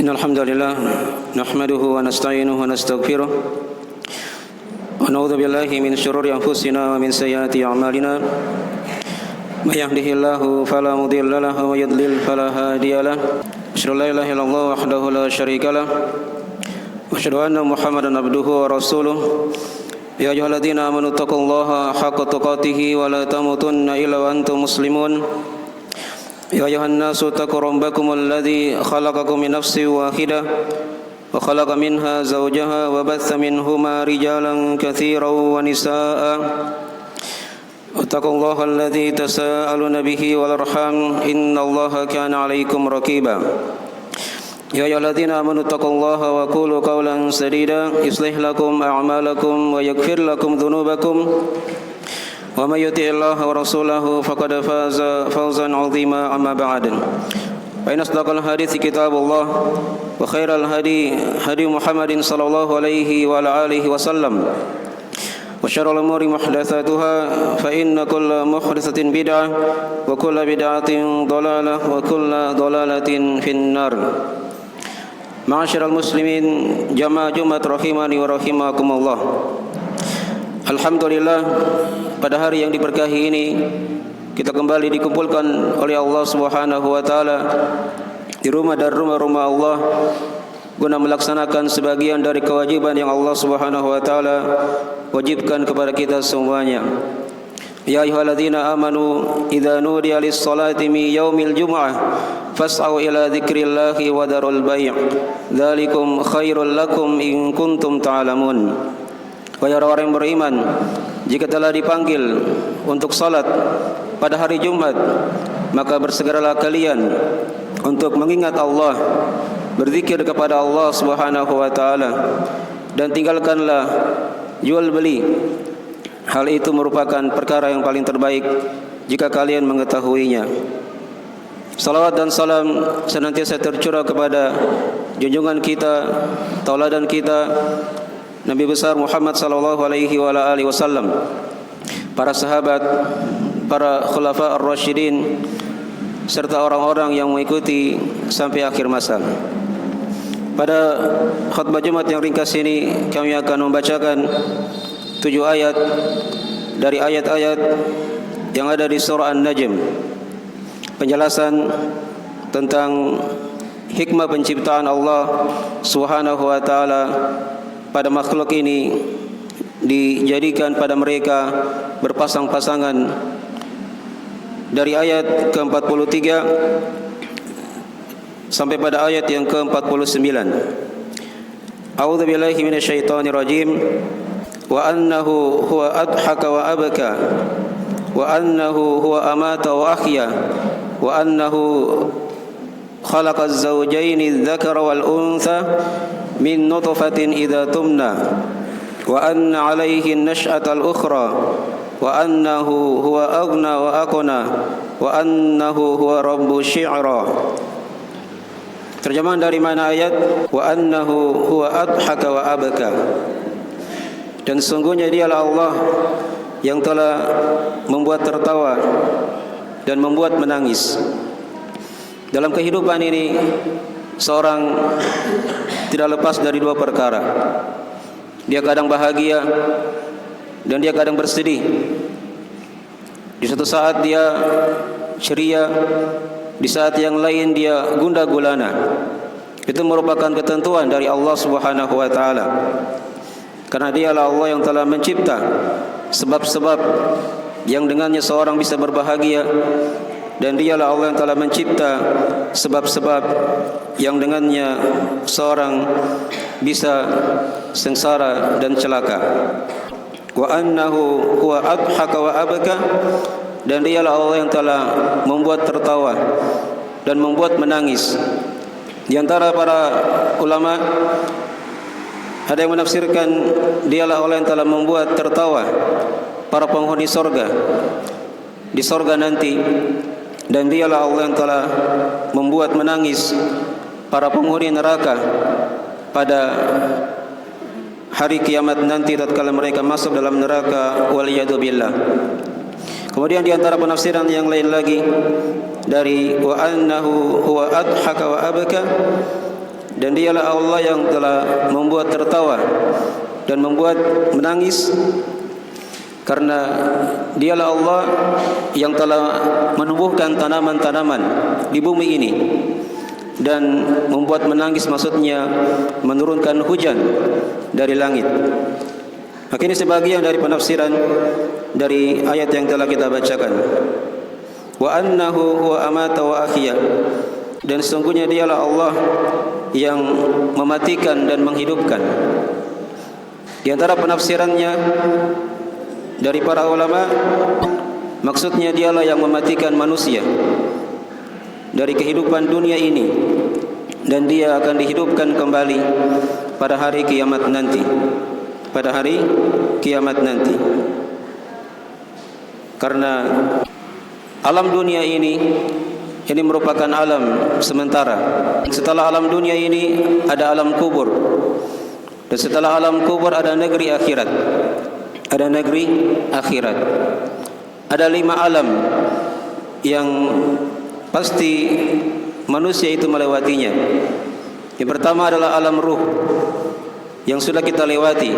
إن الحمد لله نحمده ونستعينه ونستغفره ونعوذ بالله من شرور أنفسنا ومن سيئات أعمالنا من يهده الله فلا مضل له ومن يضلل فلا هادي له أشهد أن لا إله إلا الله وحده لا شريك له وأشهد أن محمدا عبده ورسوله يا أيها الذين آمنوا اتقوا الله حق تقاته ولا تموتن إلا وأنتم مسلمون يا أيها الناس اتقوا ربكم الذي خلقكم من نفس واحدة وخلق منها زوجها وبث منهما رجالا كثيرا ونساء اتقوا الله الذي تساءلون به والأرحام إن الله كان عليكم رقيبا يا أيها الذين آمنوا اتقوا الله وقولوا قولا سديدا يصلح لكم أعمالكم ويغفر لكم ذنوبكم ومن يطع الله ورسوله فقد فاز فوزا عظيما أما بعد فإن أصدق الحديث كتاب الله وخير الهدي هدي محمد صلى الله عليه وعلى آله وسلم وشر الأمور محدثاتها فإن كل محدثة بدعة وكل بدعة ضلالة وكل ضلالة في النار. Ma'asyiral muslimin jamaah Jumat rahimani wa rahimakumullah. Alhamdulillah, pada hari yang diberkahi ini kita kembali dikumpulkan oleh Allah Subhanahu wa taala di rumah dari rumah-rumah Allah guna melaksanakan sebagian dari kewajiban yang Allah Subhanahu wa taala wajibkan kepada kita semuanya. Ya ayyuhalladzina amanu idza nudiya lis-salati min yaumil jumu'ah fas'au ila dzikrillahi wa darul bai'. Dzalikum khairul lakum in kuntum ta'lamun. Wahai orang yang beriman, jika telah dipanggil untuk salat pada hari Jumat, maka bersegeralah kalian untuk mengingat Allah, berzikir kepada Allah Subhanahu wa taala, dan tinggalkanlah jual beli. Hal itu merupakan perkara yang paling terbaik jika kalian mengetahuinya. Salawat dan salam senantiasa tercurah kepada junjungan kita, tauladan kita, Nabi besar Muhammad sallallahu alaihi wa alihi wasallam, para sahabat, para khulafa ar-rasyidin, serta orang-orang yang mengikuti sampai akhir masa. Pada khutbah Jumat yang ringkas ini kami akan membacakan 7 ayat dari ayat-ayat yang ada di surah An-Najm. Penjelasan tentang hikmah penciptaan Allah Subhanahu wa taala pada makhluk ini, dijadikan pada mereka berpasang-pasangan, dari ayat ke-43 sampai pada ayat yang ke-49. A'udzu billahi minasyaitonir rajim. Wa annahu huwa adhaka wa abaka wa annahu huwa amata wa ahya wa annahu khalaqa az-zawjaini adh-dhakara wal untha min nutfatin idza tumna wa anna alayhi an-nash'ata al-ukhra wa annahu huwa aghna wa aqna wa annahu huwa rabbu syi'ra. Terjemahan dari mana ayat wa annahu huwa adhaka wa abaka, dan sungguhnya dialah Allah yang telah membuat tertawa dan membuat menangis. Dalam kehidupan ini seorang tidak lepas dari 2 perkara. Dia kadang bahagia dan dia kadang bersedih. Di satu saat dia ceria, di saat yang lain dia gundah gulana. Itu merupakan ketentuan dari Allah Subhanahu wa taala. Karena dialah Allah yang telah mencipta sebab-sebab yang dengannya seorang bisa berbahagia, dan dialah Allah yang telah mencipta sebab-sebab yang dengannya seorang bisa sengsara dan celaka. Wa annahu huwa adhaka wa abaka, dan dialah Allah yang telah membuat tertawa dan membuat menangis. Di antara para ulama ada yang menafsirkan dialah Allah yang telah membuat tertawa para penghuni sorga di sorga nanti, dan dialah Allah yang telah membuat menangis para penghuni neraka pada hari kiamat nanti tatkala mereka masuk dalam neraka, waliyadu billah. Kemudian di antara penafsiran yang lain lagi dari wa annahu huwa adhaka wa abaka, dan dialah Allah yang telah membuat tertawa dan membuat menangis, karena dialah Allah yang telah menumbuhkan tanaman-tanaman di bumi ini dan membuat menangis, maksudnya menurunkan hujan dari langit. Maka ini sebagian dari penafsiran dari ayat yang telah kita bacakan. Wa annahu huwa amata wa ahya, dan sesungguhnya dialah Allah yang mematikan dan menghidupkan. Di antara penafsirannya dari para ulama, maksudnya dialah yang mematikan manusia dari kehidupan dunia ini, dan dia akan dihidupkan kembali pada hari kiamat nanti. Pada hari kiamat nanti. Karena alam dunia ini merupakan alam sementara. Setelah alam dunia ini ada alam kubur, dan setelah alam kubur ada negeri akhirat. Ada negeri akhirat. Ada 5 alam yang pasti manusia itu melewatinya. Yang pertama adalah alam ruh yang sudah kita lewati.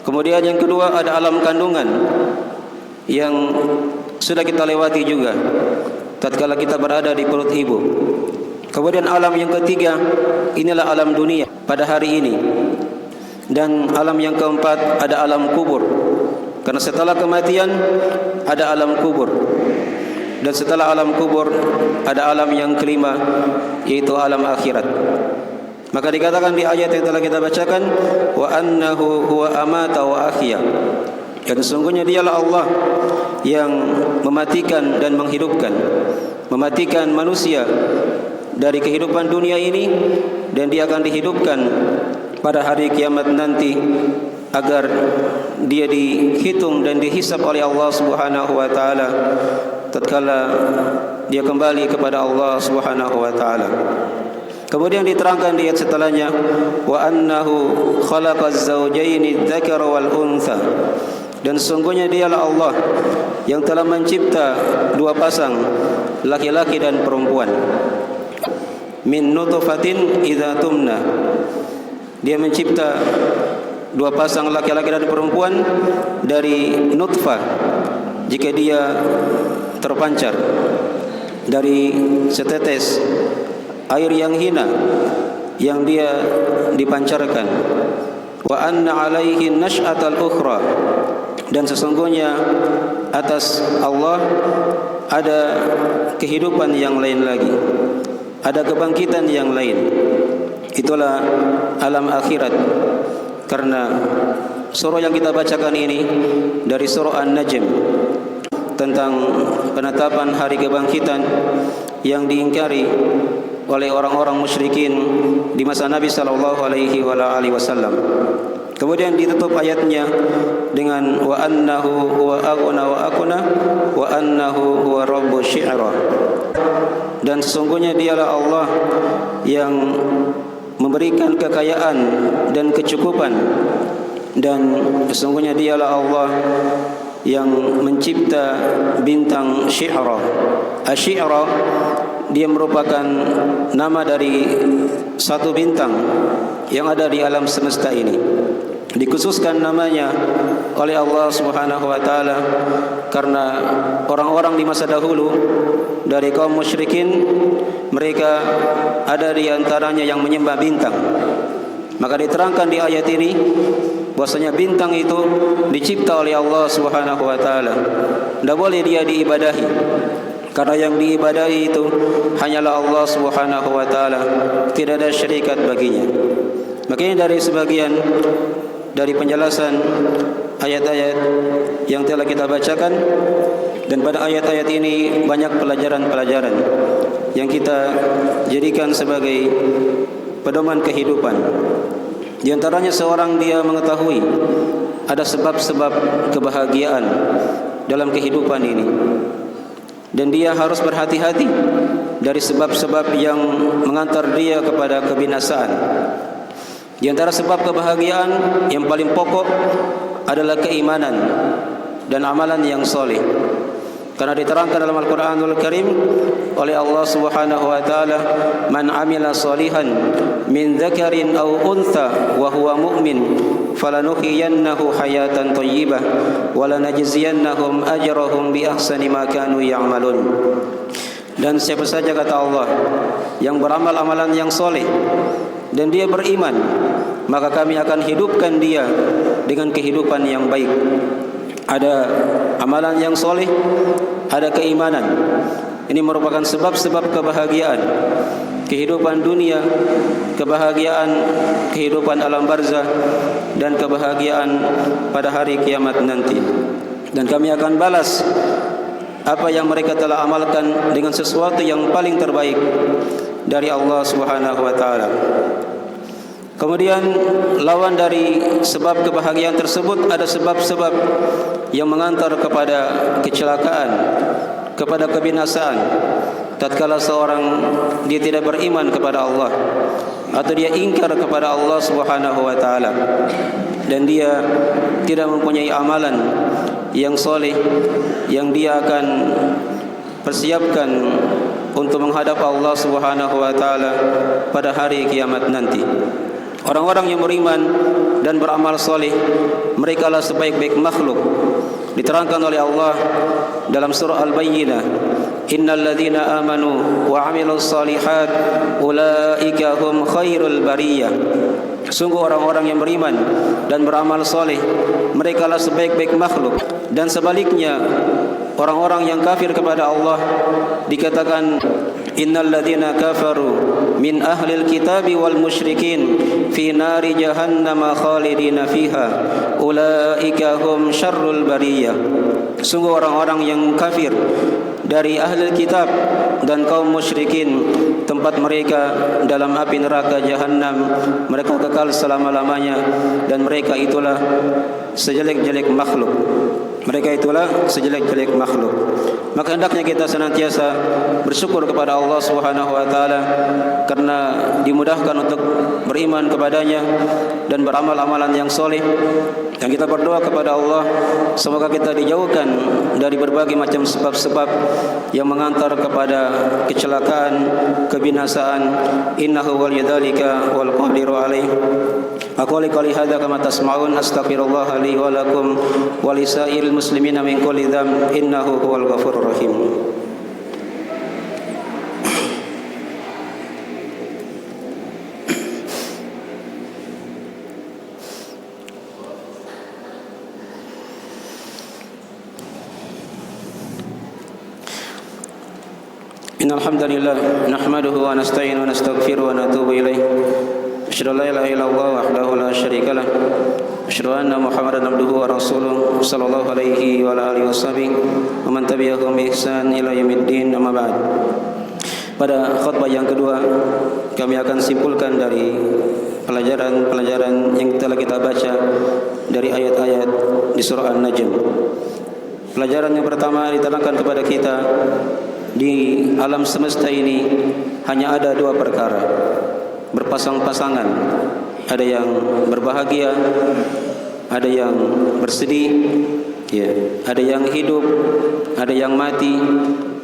Kemudian yang kedua ada alam kandungan yang sudah kita lewati juga tatkala kita berada di perut ibu. Kemudian alam yang ketiga, inilah alam dunia pada hari ini. Dan alam yang keempat ada alam kubur, karena setelah kematian ada alam kubur. Dan setelah alam kubur ada alam yang kelima, yaitu alam akhirat. Maka dikatakan di ayat yang telah kita bacakan, wa annahu huwa amata wa ahya, dan sesungguhnya dialah Allah yang mematikan dan menghidupkan, mematikan manusia dari kehidupan dunia ini, dan dia akan dihidupkan pada hari kiamat nanti agar dia dihitung dan dihisab oleh Allah Subhanahu wa taala tatkala dia kembali kepada Allah Subhanahu wa taala. Kemudian diterangkan di ayat setelahnya, wa annahu khalaqaz zawjaini dzakara wal untha, dan sesungguhnya dialah Allah yang telah mencipta 2 pasang laki-laki dan perempuan. Min nutfatin idza tumna, dia mencipta 2 pasang laki-laki dan perempuan dari nutfah jika dia terpancar dari setetes air yang hina yang dia dipancarkan. Wa anna alaihi nash'atal ukhra, dan sesungguhnya atas Allah ada kehidupan yang lain lagi, ada kebangkitan yang lain. Itulah alam akhirat. Karena surah yang kita bacakan ini dari surah An-Najm tentang penetapan hari kebangkitan yang diingkari oleh orang-orang musyrikin di masa Nabi sallallahu alaihi wasallam. Kemudian ditutup ayatnya dengan wa annahu huwa aghna wa aqna wa annahu huwa rabbus syi'ra, dan sesungguhnya dialah Allah yang memberikan kekayaan dan kecukupan, dan sesungguhnya dialah Allah yang mencipta bintang syi'ra. Asy-syi'ra dia merupakan nama dari satu bintang yang ada di alam semesta ini. Dikhususkan namanya oleh Allah Subhanahu wa taala karena orang-orang di masa dahulu dari kaum musyrikin, mereka ada di antaranya yang menyembah bintang. Maka diterangkan di ayat ini bahwasanya bintang itu dicipta oleh Allah Subhanahu wa taala. Tidak boleh dia diibadahi, karena yang diibadahi itu hanyalah Allah Subhanahu wa taala, tidak ada syarikat baginya. Makanya dari sebagian dari penjelasan ayat-ayat yang telah kita bacakan, dan pada ayat-ayat ini banyak pelajaran-pelajaran yang kita jadikan sebagai pedoman kehidupan. Di antaranya seorang dia mengetahui ada sebab-sebab kebahagiaan dalam kehidupan ini, dan dia harus berhati-hati dari sebab-sebab yang mengantar dia kepada kebinasaan. Di antara sebab kebahagiaan yang paling pokok adalah keimanan dan amalan yang soleh. Karena diterangkan dalam Al-Quranul Karim oleh Allah Subhanahu wa taala, "Man 'amila shalihan min dzakarin aw untha wa huwa mu'min falanuhyiyannahu hayatan thayyibah wa lanajziyannahum ajrahum bi ahsani ma kanu ya'malun." Dan siapa saja, kata Allah, yang beramal amalan yang soleh dan dia beriman, maka kami akan hidupkan dia dengan kehidupan yang baik. Ada amalan yang soleh, ada keimanan. Ini merupakan sebab-sebab kebahagiaan kehidupan dunia, kebahagiaan kehidupan alam barzah, dan kebahagiaan pada hari kiamat nanti. Dan kami akan balas apa yang mereka telah amalkan dengan sesuatu yang paling terbaik dari Allah Subhanahu wa taala. Kemudian lawan dari sebab kebahagiaan tersebut ada sebab-sebab yang mengantar kepada kecelakaan, kepada kebinasaan. Tatkala seorang dia tidak beriman kepada Allah atau dia ingkar kepada Allah Subhanahu wa taala dan dia tidak mempunyai amalan yang soleh yang dia akan persiapkan untuk menghadap Allah Subhanahu wa taala pada hari kiamat nanti. Orang-orang yang beriman dan beramal soleh, mereka lah sebaik-baik makhluk. Diterangkan oleh Allah dalam surah Al-Bayyinah, "Innal ladzina amanu wa 'amilus shalihat ulaika hum khairul bariyah." Sungguh orang-orang yang beriman dan beramal soleh, mereka lah sebaik-baik makhluk. Dan sebaliknya, orang-orang yang kafir kepada Allah dikatakan, "Innal ladzina kafaru min ahlil kitabi wal musyrikin fi nari jahannam khalidina fiha ulaika hum syarrul bariyah." Sungguh orang-orang yang kafir dari ahli kitab dan kaum musyrikin, tempat mereka dalam api neraka jahanam, mereka kekal selama-lamanya, dan mereka itulah sejelek-jelek makhluk. Mereka itulah sejelek-jelek makhluk. Maka hendaknya kita senantiasa bersyukur kepada Allah Subhanahu wa taala karena dimudahkan untuk beriman kepadanya dan beramal amalan yang soleh. Dan kita berdoa kepada Allah semoga kita dijauhkan dari berbagai macam sebab-sebab yang mengantar kepada kecelakaan, kebinasaan. Innahu waliyadzalika wal qadiru alaih. Aku qouli hadza kama tasma'un, astaghfirullah li wa lakum wa lisairil muslimina min kulli dzamb, innahu huwal ghafurur rahim. Innal hamdalillah nahmaduhu wa nasta'inu wa nastaghfiruhu wa natubu ilaih. Asyhadu an la ilaha illallah wahdahu la syarika lah. Asyhadu anna Muhammadan abduhu wa rasuluh sallallahu alaihi wa alihi wasallam wa man tabi'ahum bi ihsan ila yaumiddin, amma ba'd. Pada khutbah yang kedua, kami akan simpulkan dari pelajaran-pelajaran yang telah kita baca dari ayat-ayat di surah An-Najm. Pelajaran yang pertama diterangkan kepada kita, di alam semesta ini hanya ada dua perkara, berpasang-pasangan. Ada yang berbahagia, ada yang bersedih, ya. Ada yang hidup, ada yang mati,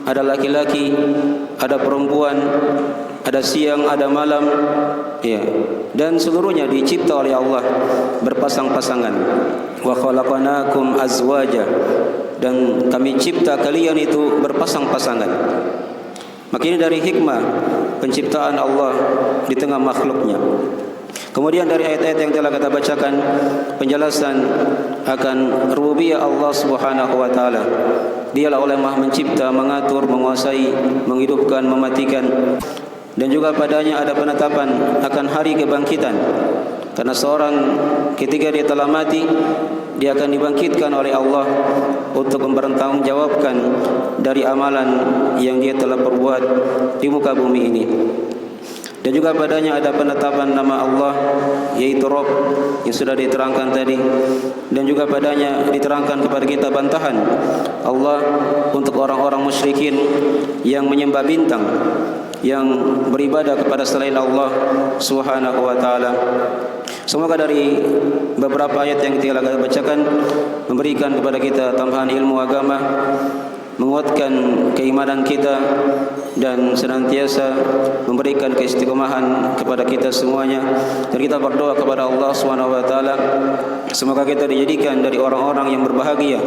ada laki-laki, ada perempuan, ada siang, ada malam, ya. Dan seluruhnya dicipta oleh Allah berpasang-pasangan. Wa khalaqnakum azwaja, dan kami cipta kalian itu berpasang-pasangan. Maka ini dari hikmah penciptaan Allah di tengah makhluknya. Kemudian dari ayat-ayat yang telah kita bacakan, penjelasan akan rububiyah Allah Subhanahu wa taala. Dialah oleh Maha mencipta, mengatur, menguasai, menghidupkan, mematikan. Dan juga padanya ada penetapan akan hari kebangkitan. Karena seorang ketika dia telah mati, dia akan dibangkitkan oleh Allah untuk mempertanggungjawabkan dari amalan yang dia telah perbuat di muka bumi ini. Dan juga padanya ada penetapan nama Allah, yaitu Rabb, yang sudah diterangkan tadi. Dan juga padanya diterangkan kepada kita bantahan Allah untuk orang-orang musyrikin yang menyembah bintang, yang beribadah kepada selain Allah Subhanahu wa taala. Semoga dari beberapa ayat yang telah kita bacakan memberikan kepada kita tambahan ilmu agama menguatkan keimanan kita dan senantiasa memberikan keistiqomahan kepada kita semuanya. Dan kita berdoa kepada Allah SWT, semoga kita dijadikan dari orang-orang yang berbahagia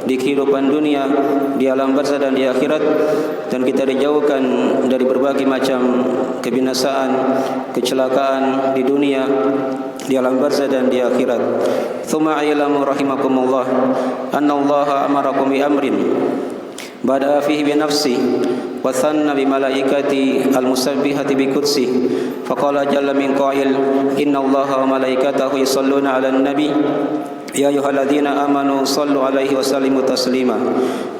di kehidupan dunia, di alam barzah dan di akhirat, dan kita dijauhkan dari berbagai macam kebinasaan, kecelakaan di dunia, di alam barzah dan di akhirat. Tsumma ilamu rahimakumullah anna Allah amarakum bi amrin bada'a fihi bi nafsi wa thanna bi malaikati al-musabbihati bi qudsi faqala jalla min qail inna Allaha wa malaikatahu yusalluna 'alan nabi ya ayyuhalladzina amanu sallu 'alaihi wa sallimu taslima.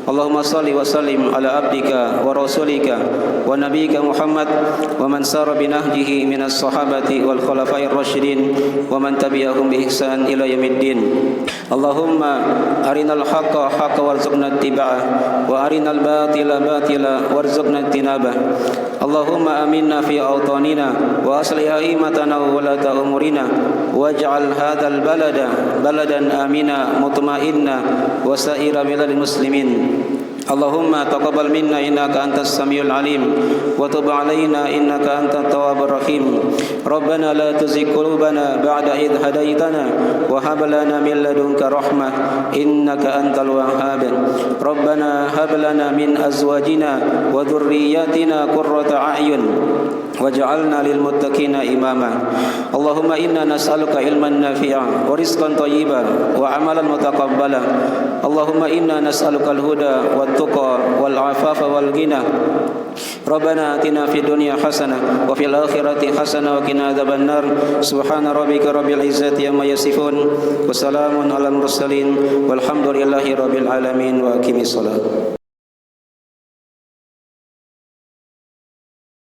Allahumma salli wa sallim ala abdika wa rasulika wa nabiyyika Muhammad wa man sara bi nahjihi minas sahabati wal khulafa'ir rasyidin wa man tabi'ahum bi ihsan ila yaumiddin. Allahumma arinal haqqa haqqan warzuqna ittiba'ah wa arinal batila batila warzuqna ijtinabah. Allahumma aminna fi awtanina wa aslih a'immatana wa ulata umurina waj'al hadzal balada baladan amina mutma'inna wa sa'ira biladil muslimin. Allahumma taqabbal minna innaka antas samiul alim wa tub alaina innaka antat tawwabur rahim. Rabbana la tuzigh qulubana ba'da idh hadaitana wa hab lana min ladunka rahmah innaka antal wahhab. Rabbana hab lana min azwajina wa dhurriyyatina qurrata a'yun waj'alna lil muttaqina imama. Allahumma inna nas'aluka ilman nafi'an wa rizqan thayyiban wa amalan mutaqabbalan. Allahumma inna nas'aluka al-huda wat tuqa wal afafa wal ghina. Rabbana atina fid dunya hasanah wa fil akhirati hasanah wa qina adzabannar. Subhana rabbika rabbil izzati amma yasifun wa salamun alal mursalin walhamdulillahi rabbil alamin wa aqimis salat.